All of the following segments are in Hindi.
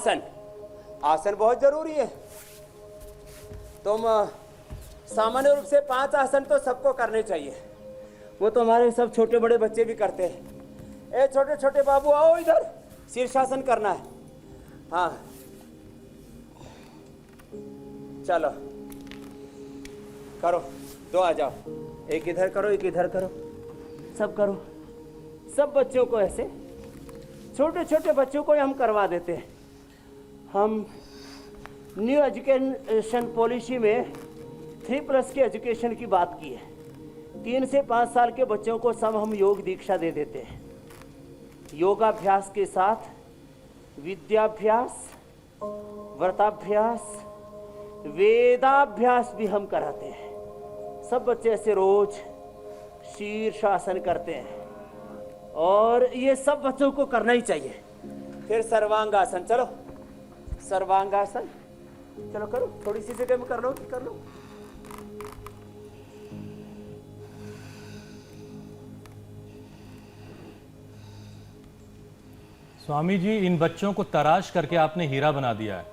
आसन, आसन बहुत जरूरी है। तुम सामान्य रूप से 5 आसन तो सबको करने चाहिए, वो तो हमारे सब छोटे बड़े बच्चे भी करते हैं। ए छोटे छोटे बाबू आओ इधर, शीर्षासन करना है। हाँ चलो करो, 2 आ जाओ, एक इधर करो एक इधर करो, सब करो। सब बच्चों को ऐसे, छोटे छोटे बच्चों को हम करवा देते हैं। हम न्यू एजुकेशन पॉलिसी में 3+ के एजुकेशन की बात की है। 3 से 5 साल के बच्चों को सब हम योग दीक्षा दे देते हैं। योगाभ्यास के साथ विद्याभ्यास, व्रताभ्यास, वेदाभ्यास भी हम कराते हैं। सब बच्चे ऐसे रोज शीर्षासन करते हैं और ये सब बच्चों को करना ही चाहिए। फिर सर्वांगासन, चलो सर्वांगासन, चलो करो, थोड़ी सी जगह में कर लो कर लो। स्वामी जी, इन बच्चों को तराश करके आपने हीरा बना दिया है।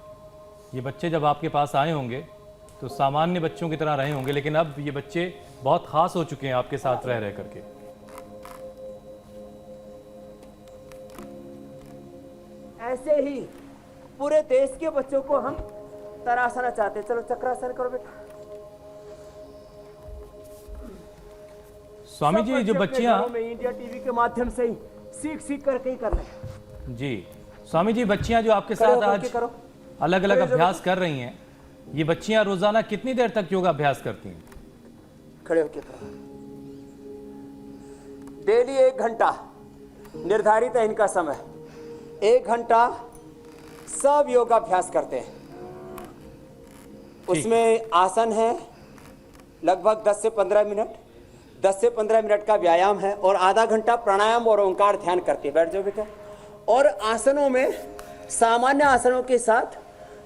ये बच्चे जब आपके पास आए होंगे तो सामान्य बच्चों की तरह रहे होंगे, लेकिन अब ये बच्चे बहुत खास हो चुके हैं आपके साथ रह करके। ऐसे ही पूरे देश के बच्चों को हम तराशना चाहते हैं। चलो चक्रासन करो बेटा। स्वामी जी, जो बच्चियां इंडिया टीवी के माध्यम से ही सीख करके ही कर रहे हैं। जी स्वामी जी, बच्चियां जो आपके साथ आज अलग अलग अभ्यास कर रही हैं, ये बच्चियां रोजाना कितनी देर तक योगा अभ्यास करती हैं? खड़े होके करो। डेली 1 घंटा निर्धारित है इनका समय। 1 घंटा सब योगाभ्यास करते हैं। उसमें आसन है लगभग 10 से 15 मिनट, 10 से 15 मिनट का व्यायाम है और आधा घंटा प्राणायाम और ओंकार ध्यान करते हैं। बैठ जाओ बेटा। और आसनों में सामान्य आसनों के साथ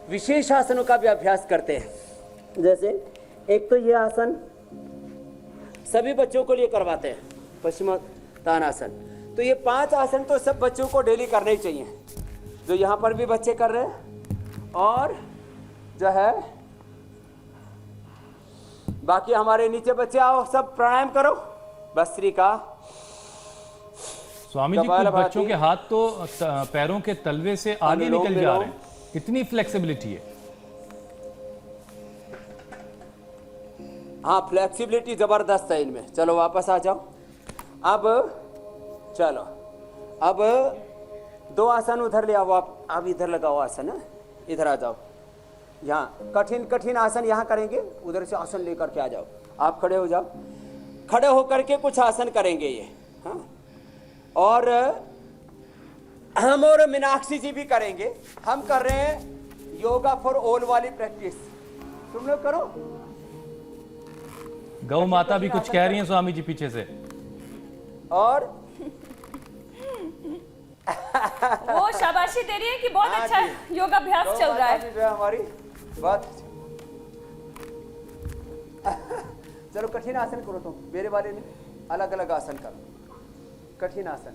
विशेष आसनों का भी अभ्यास करते हैं। जैसे एक तो ये आसन सभी बच्चों को लिए करवाते हैं, पश्चिमोत्तानासन। तो ये 5 आसन तो सब बच्चों को डेली करने ही चाहिए, जो यहाँ पर भी बच्चे कर रहे हैं और जो है बाकी हमारे नीचे बच्चे आओ, सब प्राणायाम करो। भस्त्री का। स्वामी जी, कुछ बच्चों के हाथ तो पैरों के तलवे से आगे निकल जा रहे हैं, इतनी फ्लेक्सिबिलिटी है। हाँ, फ्लेक्सिबिलिटी जबरदस्त है इनमें। चलो वापस आ जाओ। अब चलो, अब 2 आसन उधर ले आओ। आप इधर लगाओ आसन, इधर आ जाओ। यहाँ कठिन कठिन आसन यहाँ करेंगे, उधर से आसन लेकर के आ जाओ। आप खड़े हो जाओ। खड़े होकर के कुछ आसन करेंगे ये। हाँ, और हम और मीनाक्षी जी भी करेंगे। हम कर रहे हैं योगा फॉर ऑल वाली प्रैक्टिस, तुम लोग करो। गौ माता भी कुछ कह रही हैं स्वामी जी पीछे से। और वो शाबाशी दे रही है कि बहुत अच्छा योगाभ्यास चल रहा है। जो है हमारी बात। चलो कठिन आसन करो तुम, मेरे वाले नहीं, अलग अलग आसन करो। कठिन आसन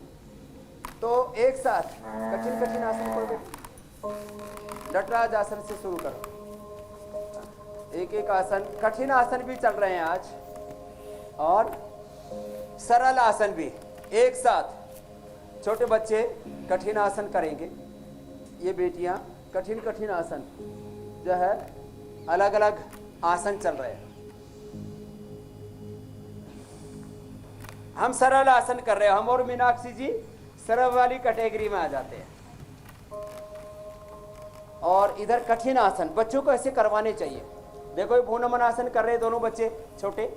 तो एक साथ कठिन कठिन आसन करो। नटराज आसन से शुरू करो। एक एक आसन, कठिन आसन भी चल रहे हैं आज और सरल आसन भी एक साथ। छोटे बच्चे कठिन आसन करेंगे, ये बेटियां कठिन कठिन आसन जो है अलग अलग आसन चल रहे हैं। हम सरल आसन कर रहे हैं। हम और मीनाक्षी जी सरल वाली कैटेगरी में आ जाते हैं। और इधर कठिन आसन बच्चों को ऐसे करवाने चाहिए। देखो ये भूनमन आसन कर रहे हैं दोनों बच्चे छोटे,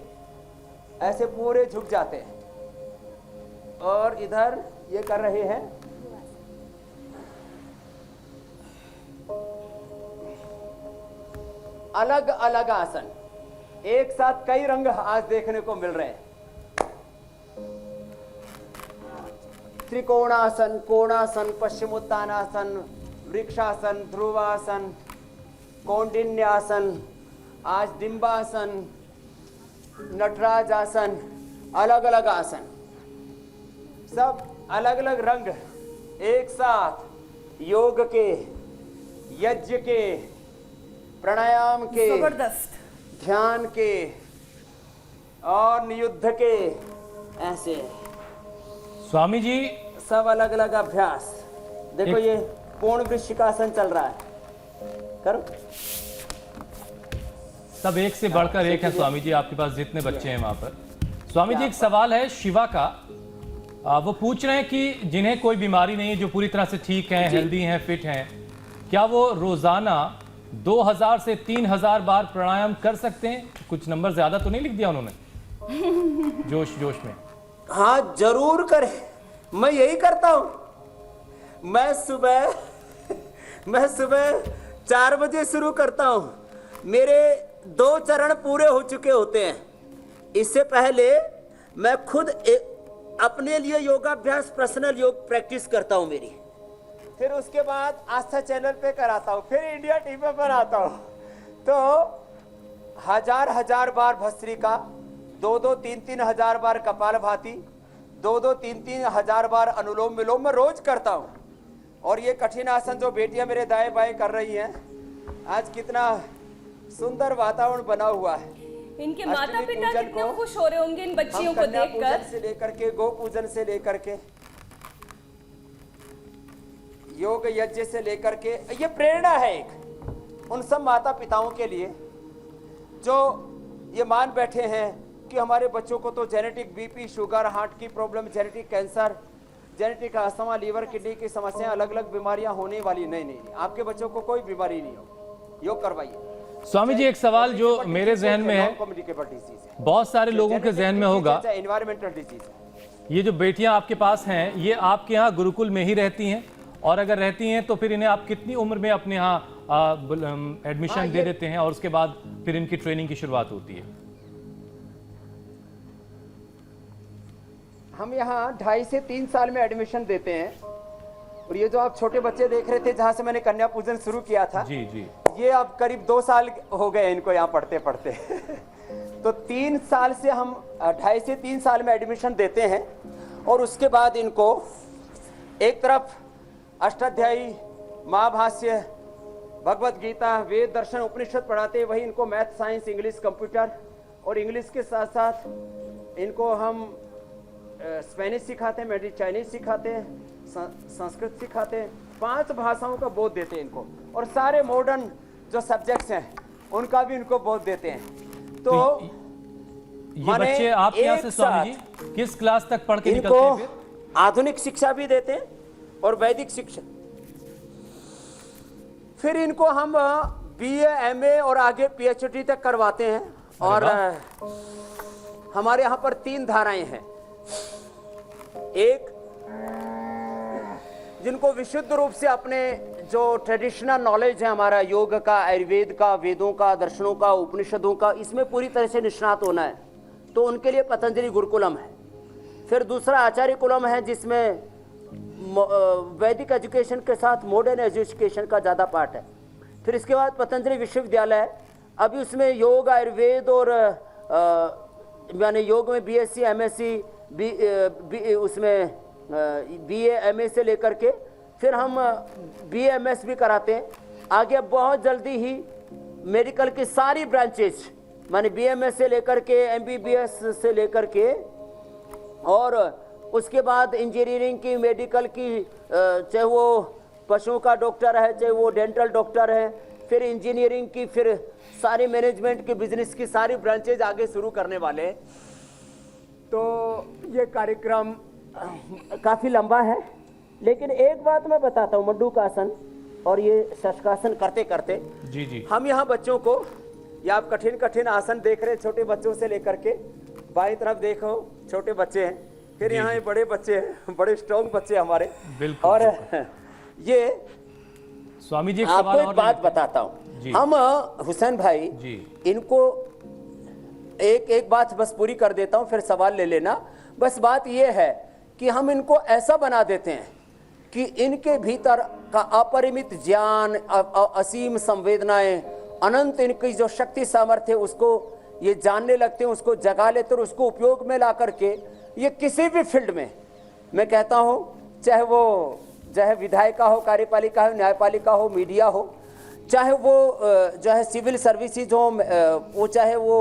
ऐसे पूरे झुक जाते हैं। और इधर ये कर रहे हैं अलग अलग आसन। एक साथ कई रंग आज देखने को मिल रहे हैं। त्रिकोणासन, कोणासन, पश्चिमोत्तानासन, वृक्षासन, ध्रुवासन, कौंडिन्यासन, आज डिंबासन, नटराज आसन, अलग अलग आसन, सब अलग अलग रंग एक साथ योग के यज्ञ के, प्राणायाम के, जबरदस्त। ध्यान के और नियुद्ध के, ऐसे स्वामी जी सब अलग अलग अभ्यास। देखो ये पूर्ण वृश्चिकासन चल रहा है, करो। सब एक से बढ़कर एक है स्वामी जी, आपके पास जितने बच्चे हैं वहां पर। स्वामी जी एक सवाल है शिवा का, वो पूछ रहे हैं कि जिन्हें कोई बीमारी नहीं है, जो पूरी तरह से ठीक हैं, हेल्दी हैं, फिट हैं, क्या वो रोजाना 2000 से 3000 बार प्राणायाम कर सकते हैं? कुछ नंबर ज्यादा तो नहीं लिख दिया उन्होंने जोश जोश में? हाँ जरूर करें, मैं यही करता हूं। मैं सुबह 4 बजे शुरू करता हूं। मेरे 2 चरण पूरे हो चुके होते हैं। इससे पहले मैं खुद अपने लिए योगाभ्यास, पर्सनल योग प्रैक्टिस करता हूं मेरी। फिर उसके बाद आस्था चैनल पे कराता हूं, फिर इंडिया टीवी पर आता हूं। तो 1000 बार भस्त्रिका, 2-2, 3-3 हजार बार कपालभाति, 2-2, 3-3 हजार बार अनुलोम विलोम मैं रोज करता हूं। और ये कठिन आसन जो बेटियां मेरे दाएं बाएं कर रही हैं, आज कितना सुंदर वातावरण बना हुआ है। इनके माता पिता कितने खुश हो रहे होंगे इन बच्चियों को देखकर। से लेकर के गौ पूजन से लेकर के योग यज्ञ से लेकर के, ये प्रेरणा है एक उन सब माता पिताओं के लिए जो ये मान बैठे हैं कि हमारे बच्चों को तो जेनेटिक बीपी, शुगर, हार्ट की problem, genetic cancer, genetic asthma, liver, kidney की समस्या, अलग अलग बीमारियां होने वाली। नहीं, आपके बच्चों को कोई बीमारी नहीं हो, योग करवाइए। स्वामी जी एक सवाल जो मेरे जहन में है, बहुत सारे लोगों के जहन में होगा, एनवायरमेंटल डिजीज है। ये जो बेटियां आपके पास हैं, ये आपके यहाँ गुरुकुल में ही रहती हैं? और अगर रहती हैं तो फिर इन्हें आप कितनी उम्र में अपने यहाँ एडमिशन दे देते हैं और उसके बाद फिर इनकी ट्रेनिंग की शुरुआत होती है? हम यहाँ 2.5 से 3 साल में एडमिशन देते हैं। और ये जो आप छोटे बच्चे देख रहे थे जहाँ से मैंने कन्या पूजन शुरू किया था, जी जी, ये अब करीब 2 साल हो गए इनको यहाँ पढ़ते पढ़ते तो 3 साल से हम 2.5 से 3 साल में एडमिशन देते हैं। और उसके बाद इनको एक तरफ अष्टाध्यायी, महाभाष्य, भगवत गीता, वेद, दर्शन, उपनिषद पढ़ाते हैं, वही इनको मैथ, साइंस, इंग्लिश, कंप्यूटर, और इंग्लिश के साथ साथ इनको हम स्पेनिश सिखाते हैं, मैंड्रिन चाइनीज सिखाते हैं, संस्कृत सिखाते हैं, 5 भाषाओं का बोध देते हैं इनको। और सारे मॉडर्न जो सब्जेक्ट्स हैं उनका भी इनको बोध देते हैं। तो ये बच्चे आपके यहाँ से स्वामी जी किस क्लास तक पढ़ के निकलते हैं? फिर आधुनिक शिक्षा भी देते हैं और वैदिक शिक्षा। फिर इनको हम BA, MA और आगे PhD तक करवाते हैं। और हमारे यहाँ पर 3 धाराएं हैं। एक, जिनको विशुद्ध रूप से अपने जो ट्रेडिशनल नॉलेज है हमारा योग का, आयुर्वेद का, वेदों का, दर्शनों का, उपनिषदों का, इसमें पूरी तरह से निष्णात होना है, तो उनके लिए पतंजलि गुरुकुलम है। फिर दूसरा आचार्य कुलम है जिसमें वैदिक एजुकेशन के साथ मॉडर्न एजुकेशन का ज़्यादा पार्ट है। फिर इसके बाद पतंजलि विश्वविद्यालय है, अभी उसमें योग, आयुर्वेद और यानी योग में BSc, MSc, उसमें BA, MA से लेकर के फिर हम BA, MS भी कराते हैं। आगे बहुत जल्दी ही मेडिकल की सारी ब्रांचेज, माने BMS से लेकर के MBBS से लेकर के, और उसके बाद इंजीनियरिंग की, मेडिकल की, चाहे वो पशुओं का डॉक्टर है, चाहे वो डेंटल डॉक्टर है, फिर इंजीनियरिंग की, फिर सारी मैनेजमेंट की, बिजनेस की सारी ब्रांचेज आगे शुरू करने वाले हैं। तो ये कार्यक्रम काफ़ी लंबा है, लेकिन एक बात मैं बताता हूँ, मंडूकासन और ये शशकासन करते करते जी जी, हम यहाँ बच्चों को, या आप कठिन कठिन आसन देख रहे हैं, छोटे बच्चों से लेकर के बाईं तरफ देखो छोटे बच्चे हैं, फिर यहाँ ये बड़े बच्चे हैं, बड़े स्ट्रॉन्ग बच्चे हमारे। बिल्कुल। और ये स्वामी जी आपको एक बात बताता हूँ, हम हुसैन भाई जी, इनको एक बात बस पूरी कर देता हूँ, फिर सवाल ले लेना। बस बात ये है कि हम इनको ऐसा बना देते हैं कि इनके भीतर का अपरिमित ज्ञान, असीम संवेदनाएं, अनंत इनकी जो शक्ति सामर्थ्य है उसको ये जानने लगते हैं, उसको जगा लेते हैं और उसको उपयोग में ला करके ये किसी भी फील्ड में, मैं कहता हूँ चाहे वो चाहे विधायिका हो, कार्यपालिका हो, न्यायपालिका हो, मीडिया हो, चाहे वो जो है सिविल सर्विसेज हो, वो चाहे वो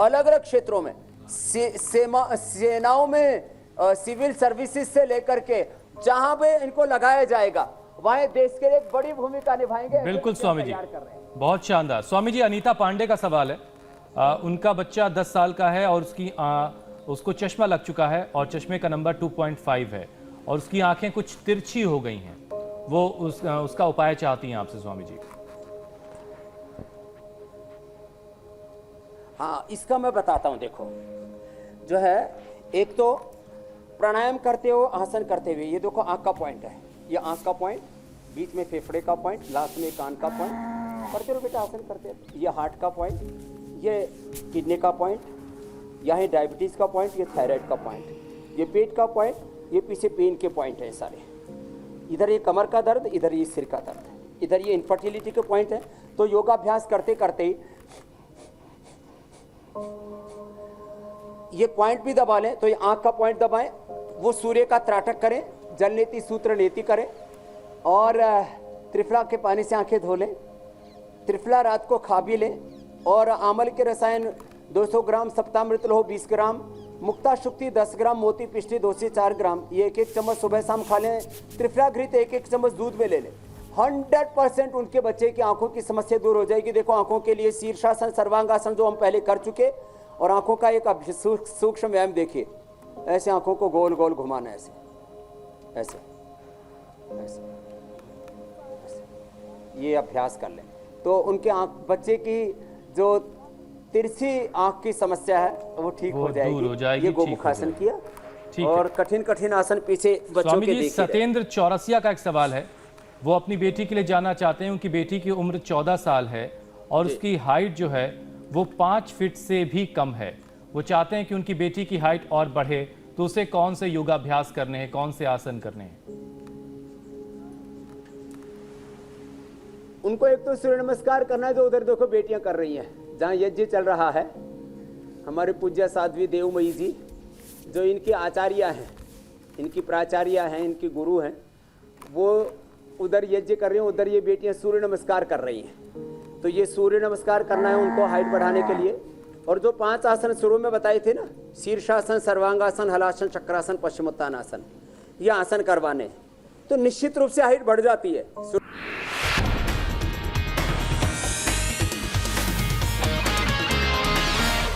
अलग अलग क्षेत्रों में सेनाओं में सिविल सर्विसेज से लेकर के जहां पे इनको लगाया जाएगा वहां देश के लिए एक बड़ी भूमिका निभाएंगे। बिल्कुल स्वामी जी, बहुत शानदार। स्वामी जी, अनीता पांडे का सवाल है। उनका बच्चा 10 साल का है और उसको चश्मा लग चुका है और चश्मे का नंबर 2.5 है और उसकी आंखें कुछ तिरछी हो गई हैं। वो उसका उपाय चाहती हैं आपसे स्वामी जी। हाँ, इसका मैं बताता हूं। देखो जो है, एक तो प्राणायाम करते हो, आसन करते हुए, ये देखो आंख का पॉइंट है, ये आंख का पॉइंट, बीच में फेफड़े का पॉइंट, लास्ट में कान का पॉइंट, करते रहो बेटा, आसन करते रहो। ये हार्ट का पॉइंट, ये किडनी का पॉइंट, यहाँ डायबिटीज़ का पॉइंट, ये थायराइड का पॉइंट, ये पेट का पॉइंट, ये पीछे पेन के पॉइंट है सारे। इधर ये कमर का दर्द, इधर ये सिर का दर्द, इधर ये इनफर्टिलिटी के पॉइंट है। तो योगाभ्यास करते करते ये पॉइंट भी दबा लें, तो ये आंख का पॉइंट दबाएं, वो सूर्य का त्राटक करें, जल नीति सूत्र नीति करें और त्रिफला के पानी से आंखें धो लें। त्रिफला रात को खा भी लें और आमल के रसायन 200 ग्राम, सप्तामृत लोह 20 ग्राम, मुक्ता शुक्ति 10 ग्राम, मोती पिष्टी 2 से 4 ग्राम, ये 1-1 चम्मच सुबह शाम खा लें। त्रिफला घृत 1-1 चम्मच दूध में ले लें। 100% उनके बच्चे की आंखों की समस्या दूर हो जाएगी। देखो आंखों के लिए शीर्षासन, सर्वांगासन जो हम पहले कर चुके, और आंखों का एक सूक्ष्म व्यायाम देखिए। ऐसे आंखों को गोल गोल घुमाना, ऐसे ऐसे ऐसे, ऐसे। ये अभ्यास कर लें तो उनके बच्चे की जो तिरछी आंख की समस्या है वो ठीक हो जाएगी। ये गोमुखासन किया और कठिन कठिन आसन पीछे बच्चों के देखिए। सत्येंद्र चौरसिया का एक सवाल है, वो अपनी बेटी के लिए जानना चाहते हैं। उनकी बेटी की उम्र 14 साल है और उसकी हाइट जो है वो 5 फीट से भी कम है। वो चाहते हैं कि उनकी बेटी की हाइट और बढ़े, तो उसे कौन से योगाभ्यास करने हैं, कौन से आसन करने हैं? उनको एक तो सूर्य नमस्कार करना है, जो उधर देखो बेटियां कर रही हैं, जहां यज्ञ चल रहा है। हमारे पूज्य साध्वी देवमयी जी जो इनकी आचार्या हैं, इनकी प्राचार्या हैं, इनकी गुरु हैं, वो उधर यज्ञ कर रही हैं, उधर ये बेटियां सूर्य नमस्कार कर रही हैं। तो ये सूर्य नमस्कार करना है उनको हाइट बढ़ाने के लिए। और जो 5 आसन शुरू में बताए थे ना, शीर्षासन, सर्वांगासन, हलासन, चक्रासन, पश्चिमोत्तानासन, ये आसन करवाने, तो निश्चित रूप से हाइट बढ़ जाती है।